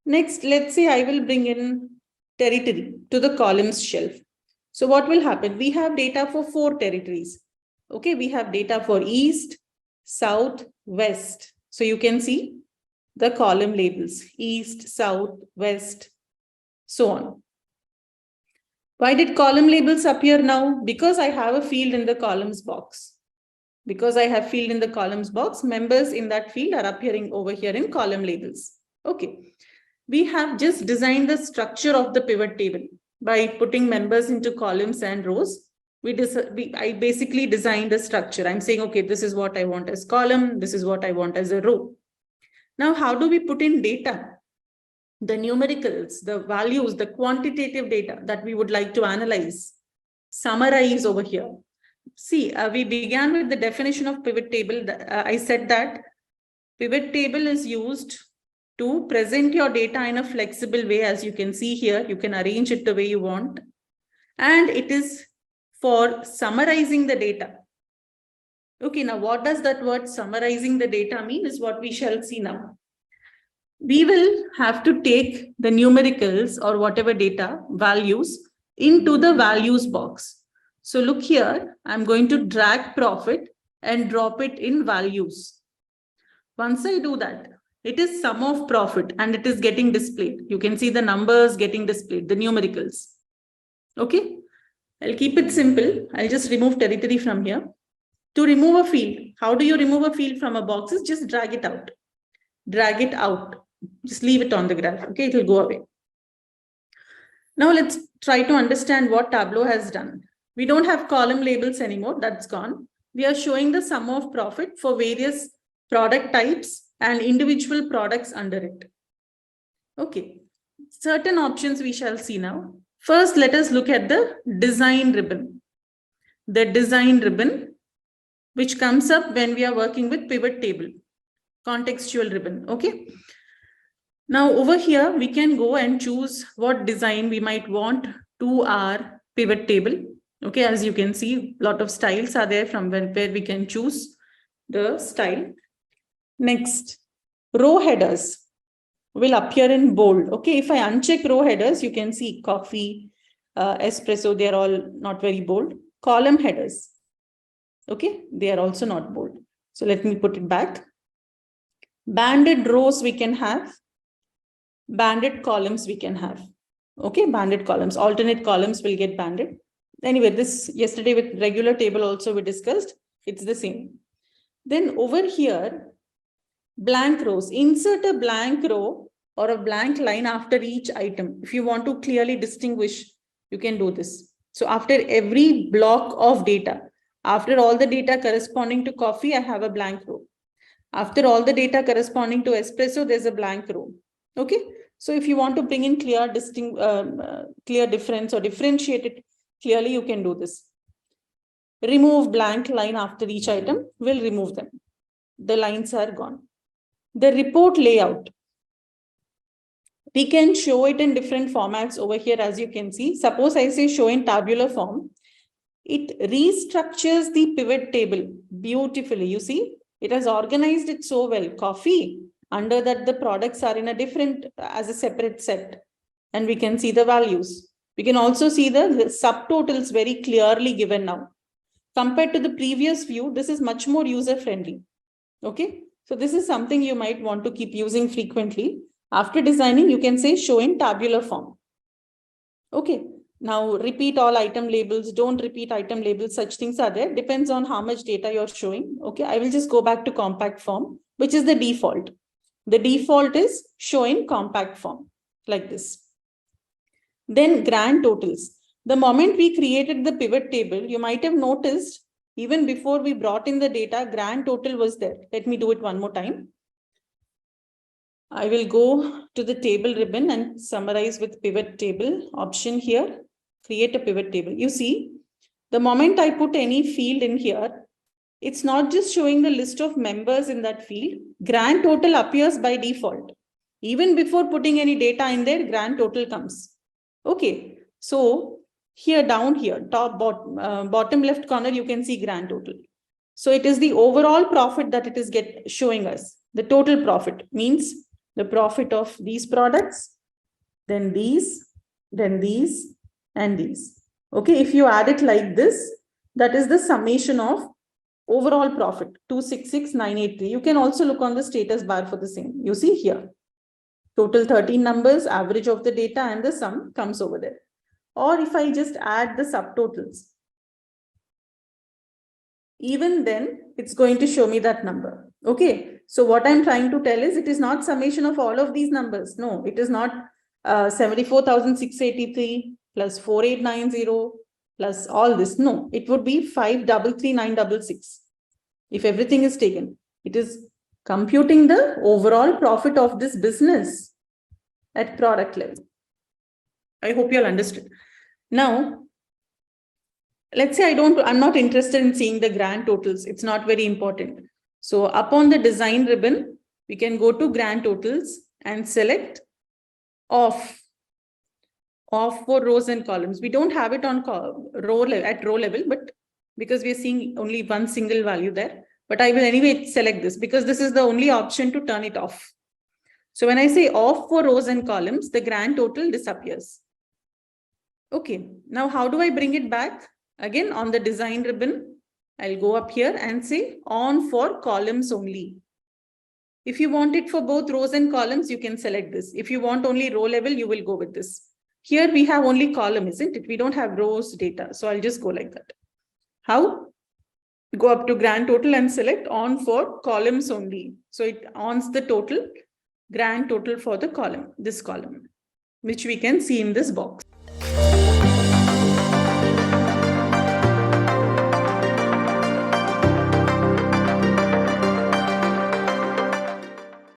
Next, let's say I will bring in territory to the columns shelf. So what will happen? We have data for 4 territories. Okay, we have data for East, South, West. So you can see the column labels, East, South, West, so on. Why did column labels appear now? Because I have a field in the columns box. Because I have field in the columns box, members in that field are appearing over here in column labels. Okay. We have just designed the structure of the pivot table by putting members into columns and rows. I basically designed the structure. I'm saying, okay, this is what I want as column. This is what I want as a row. Now, how do we put in data? The numericals, the values, the quantitative data that we would like to analyze, summarize over here. See, we began with the definition of pivot table. I said that pivot table is used to present your data in a flexible way. As you can see here, you can arrange it the way you want. And it is for summarizing the data. Okay, now what does that word summarizing the data mean is what we shall see now. We will have to take the numericals or whatever data values into the values box. So look here, I'm going to drag profit and drop it in values. Once I do that, it is sum of profit and it is getting displayed. You can see the numbers getting displayed, the numericals. Okay, I'll keep it simple. I'll just remove territory from here. To remove a field, how do you remove a field from a box? Is just drag it out. Drag it out. Just leave it on the graph. Okay, it will go away. Now let's try to understand what Tableau has done. We don't have column labels anymore. That's gone. We are showing the sum of profit for various product types and individual products under it. Okay, certain options we shall see now. First, let us look at the design ribbon. The design ribbon, which comes up when we are working with pivot table, contextual ribbon. Okay. Now over here, we can go and choose what design we might want to our pivot table. Okay, as you can see, a lot of styles are there from where we can choose the style. Next, row headers will appear in bold. Okay, if I uncheck row headers, you can see coffee, espresso, they are all not very bold. Column headers. Okay, they are also not bold. So let me put it back. Banded rows we can have. Banded columns we can have. Okay, banded columns, alternate columns will get banded. Anyway, this yesterday with regular table also we discussed, it's the same. Then over here, blank rows, insert a blank row or a blank line after each item. If you want to clearly distinguish, you can do this. So after every block of data, after all the data corresponding to coffee, I have a blank row. After all the data corresponding to espresso, there's a blank row. Okay, so if you want to bring in clear difference or differentiate it clearly, you can do this. Remove blank line after each item, we'll remove them. The lines are gone. The report layout. We can show it in different formats over here, as you can see. Suppose I say show in tabular form. It restructures the pivot table beautifully. You see, it has organized it so well. Coffee. Under that, the products are in a different, as a separate set, and we can see the values. We can also see the subtotals very clearly given now. Compared to the previous view, this is much more user-friendly. Okay, so this is something you might want to keep using frequently. After designing, you can say show in tabular form. Okay, now repeat all item labels, don't repeat item labels, such things are there. Depends on how much data you're showing. Okay, I will just go back to compact form, which is the default. The default is show in compact form, like this. Then grand totals. The moment we created the pivot table, you might have noticed, even before we brought in the data, grand total was there. Let me do it one more time. I will go to the table ribbon and summarize with pivot table option here. Create a pivot table. You see, the moment I put any field in here, it's not just showing the list of members in that field. Grand total appears by default. Even before putting any data in there, grand total comes. Okay, so here down here, top bottom left corner, you can see grand total. So it is the overall profit that it is showing us. The total profit means the profit of these products, then these, and these. Okay, if you add it like this, that is the summation of overall profit, 266,983. You can also look on the status bar for the same. You see here, total 13 numbers, average of the data, and the sum comes over there. Or if I just add the subtotals, even then it's going to show me that number. Okay, so what I'm trying to tell is it is not summation of all of these numbers. No, it is not 74,683 plus 4890 plus all this. No, it would be 533,966 if everything is taken. It is computing the overall profit of this business at product level. I hope you all understood. Now, let's say I'm not interested in seeing the grand totals. It's not very important. So up on the design ribbon, we can go to grand totals and select off for rows and columns. We don't have it on row level, but because we are seeing only one single value there, but I will anyway select this because this is the only option to turn it off. So when I say off for rows and columns, the grand total disappears. Okay, now how do I bring it back? Again, on the design ribbon, I'll go up here and say on for columns only. If you want it for both rows and columns, you can select this. If you want only row level, you will go with this. Here we have only column, isn't it? We don't have rows data. So I'll just go like that. How? Go up to grand total and select on for columns only. So it ons the total, grand total for the column, this column, which we can see in this box.